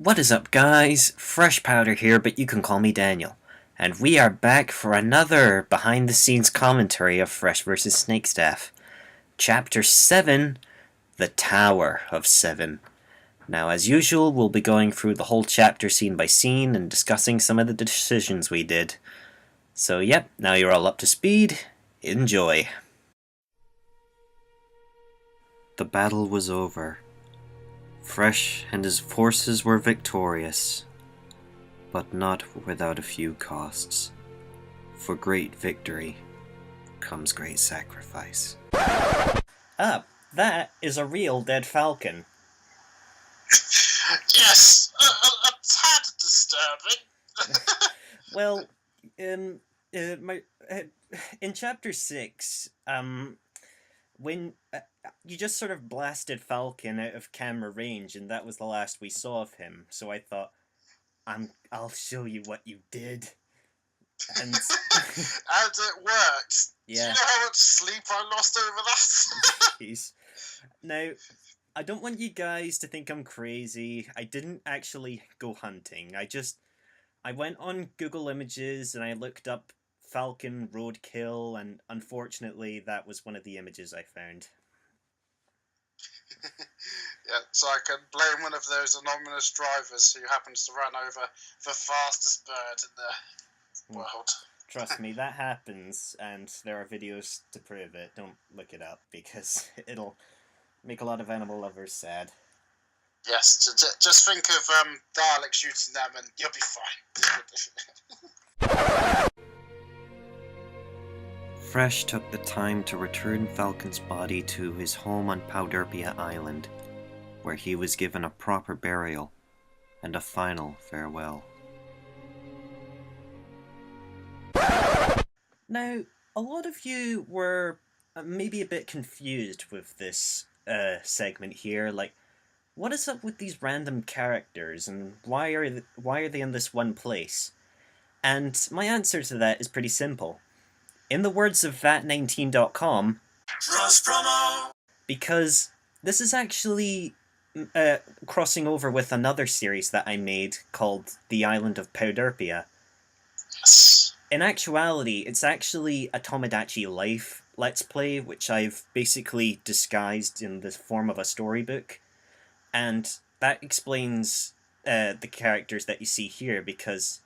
What is up, guys? Fresh Powder here, but you can call me Daniel. And we are back for another behind-the-scenes commentary of Fresh vs. Snakestaff. Chapter 7, The Tower of Seven. Now, as usual, we'll be going through the whole chapter scene by scene and discussing some of the decisions we did. So, yep, now you're all up to speed. Enjoy. The battle was over. Fresh and his forces were victorious, but not without a few costs. For great victory comes great sacrifice. That is a real dead falcon. Yes, a tad disturbing. Well, in chapter 6, when you just sort of blasted Falcon out of camera range, and that was the last we saw of him. So I thought, I'll show you what you did. And it worked. Yeah. Do you know how much sleep I lost over that? Jeez. Now, I don't want you guys to think I'm crazy. I didn't actually go hunting. I went on Google Images and I looked up Falcon roadkill, and unfortunately that was one of the images I found. Yeah, so I can blame one of those anonymous drivers who happens to run over the fastest bird in the world. Trust me, that happens, and there are videos to prove it. Don't look it up, because it'll make a lot of animal lovers sad. Yes, just think of Dalek shooting them and you'll be fine. Fresh took the time to return Falcon's body to his home on Powderpia Island, where he was given a proper burial and a final farewell. Now, a lot of you were maybe a bit confused with this segment here, like, what is up with these random characters, and why are they in this one place? And my answer to that is pretty simple. In the words of VAT19.com, because this is actually crossing over with another series that I made called The Island of Powderpia. Yes. In actuality, it's actually a Tomodachi Life Let's Play, which I've basically disguised in the form of a storybook. And that explains the characters that you see here, because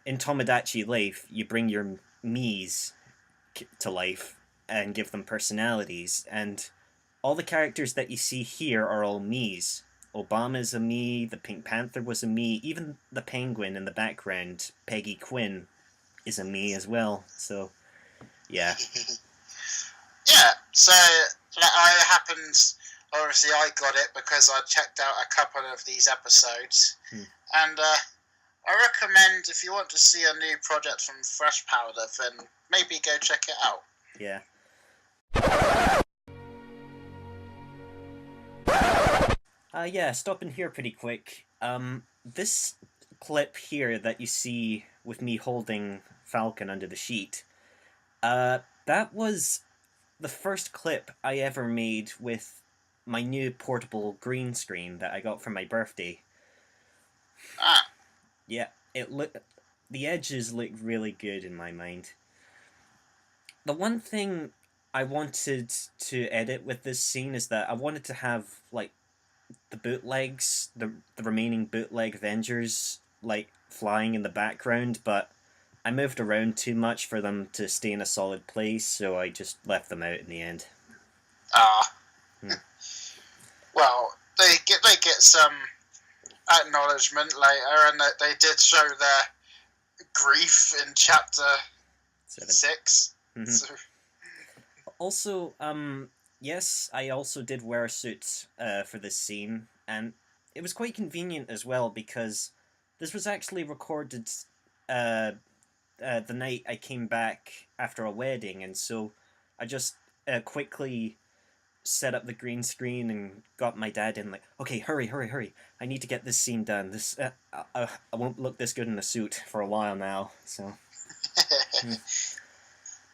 in Tomodachi Life, you bring your Miis to life and give them personalities, and all the characters that you see here are all Miis. Obama's a Mii, the Pink Panther was a Mii, even the penguin in the background, Peggy Quinn, is a Mii as well, so yeah. Yeah, so obviously I got it because I checked out a couple of these episodes, and I recommend, if you want to see a new project from Fresh Powder, then maybe go check it out. Yeah. Yeah, stopping here pretty quick. This clip here that you see with me holding Falcon under the sheet, that was the first clip I ever made with my new portable green screen that I got for my birthday. Ah. Yeah, the edges look really good in my mind. The one thing I wanted to edit with this scene is that I wanted to have, like, the bootlegs, the remaining bootleg Avengers, like, flying in the background, but I moved around too much for them to stay in a solid place, so I just left them out in the end. Well, they get some acknowledgement later, and they did show their grief in chapter 6. Mm-hmm. So. Also, yes, I also did wear a suit for this scene, and it was quite convenient as well, because this was actually recorded the night I came back after a wedding, and so I just quickly set up the green screen and got my dad in, like, okay, hurry, I need to get this scene done. This I won't look this good in a suit for a while now, so.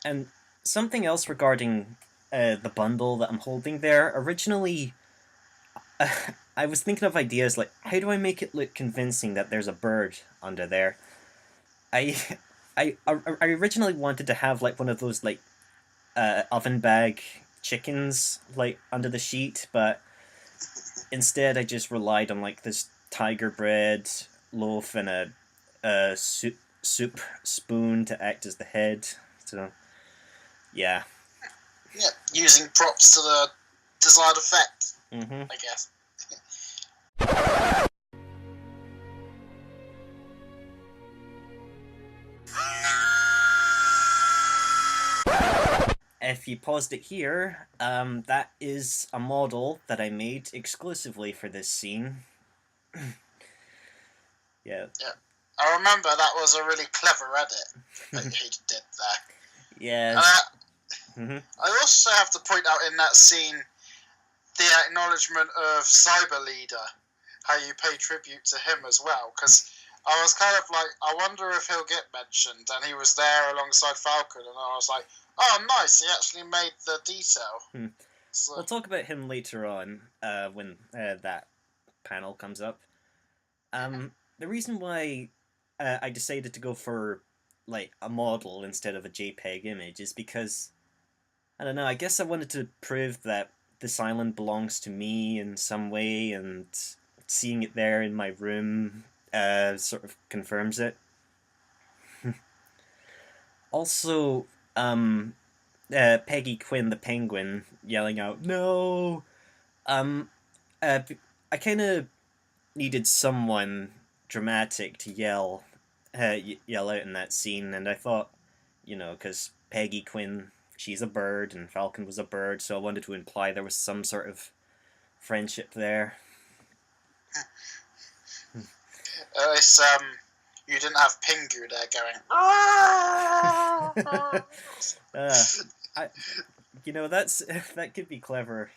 And something else regarding the bundle that I'm holding there. Originally, I was thinking of ideas like, how do I make it look convincing that there's a bird under there? I I originally wanted to have like one of those like oven bag chickens like under the sheet, but instead I just relied on like this tiger bread loaf and a soup spoon to act as the head. So yeah. Yeah, using props to the desired effect, Mm-hmm. I guess. If you paused it here, that is a model that I made exclusively for this scene. Yeah. Yeah. I remember that was a really clever edit that he did there. Yes. I also have to point out in that scene the acknowledgement of Cyber Leader, how you pay tribute to him as well, because I was kind of like, I wonder if he'll get mentioned, and he was there alongside Falcon, and I was like, oh, nice, he actually made the detail. So, We'll talk about him later on when that panel comes up. The reason why I decided to go for like a model instead of a JPEG image is because I don't know. I guess I wanted to prove that this island belongs to me in some way, and seeing it there in my room sort of confirms it. Also, Peggy Quinn the penguin yelling out "No!" Um, I kind of needed someone dramatic to yell out in that scene, and I thought, because Peggy Quinn, she's a bird, and Falcon was a bird, so I wanted to imply there was some sort of friendship there. it's, you didn't have Pingu there going, That could be clever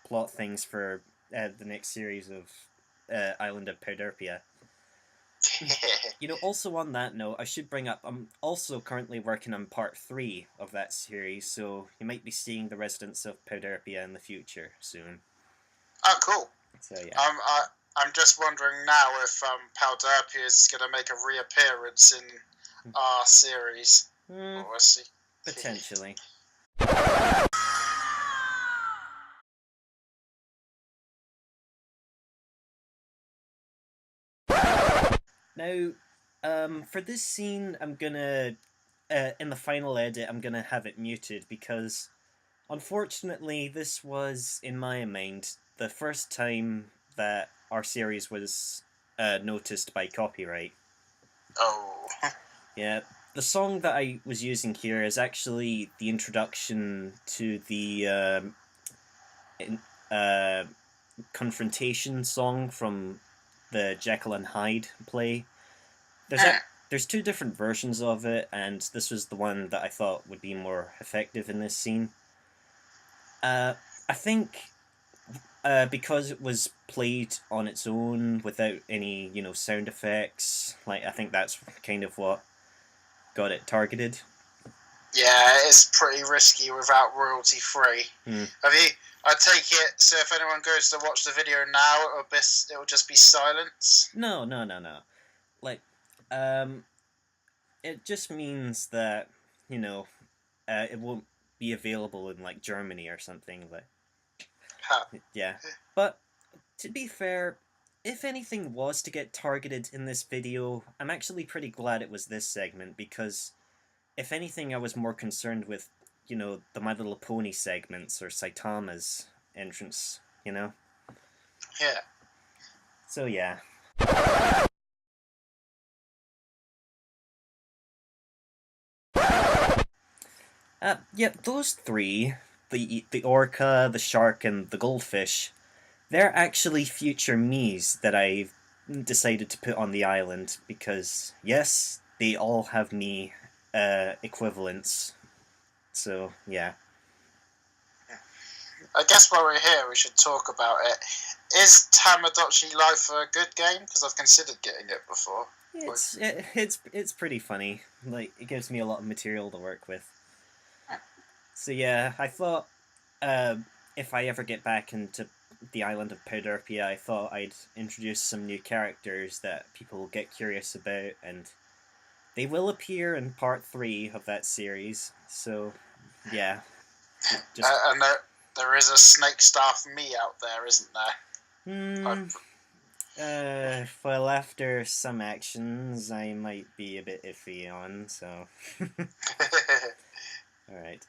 plot things for the next series of Island of Powderpia. Also on that note, I should bring up I'm also currently working on part 3 of that series, so you might be seeing the residents of Powderpia in the future soon. Oh, cool. So yeah. I'm just wondering now if Powderpia is going to make a reappearance in our series. We'll see. Potentially. Now, for this scene, I'm gonna, in the final edit, I'm gonna have it muted because, unfortunately, this was, in my mind, the first time that our series was noticed by copyright. Oh. Yeah, the song that I was using here is actually the introduction to the confrontation song from the Jekyll and Hyde play. There's 2 different versions of it, and this was the one that I thought would be more effective in this scene. I think because it was played on its own without any, sound effects, I think that's kind of what got it targeted. Yeah, it's pretty risky without royalty free. I take it, so if anyone goes to watch the video now, it'll just be silence? No. It just means that, it won't be available in, Germany or something. Yeah. But, to be fair, if anything was to get targeted in this video, I'm actually pretty glad it was this segment, because if anything, I was more concerned with, the My Little Pony segments or Saitama's entrance, Yeah. So, yeah. Those 3, the Orca, the Shark, and the Goldfish, they're actually future me's that I've decided to put on the island, because, yes, they all have me equivalents. So, yeah. I guess while we're here, we should talk about it. Is Tamagotchi Life a good game? Because I've considered getting it before. It's pretty funny. It gives me a lot of material to work with. So yeah, I thought if I ever get back into the Island of Powderpia, I thought I'd introduce some new characters that people will get curious about, and they will appear in part 3 of that series. So, yeah. Just. And there is a Snakestaff me out there, isn't there? Well, after some actions, I might be a bit iffy on, so. Alright.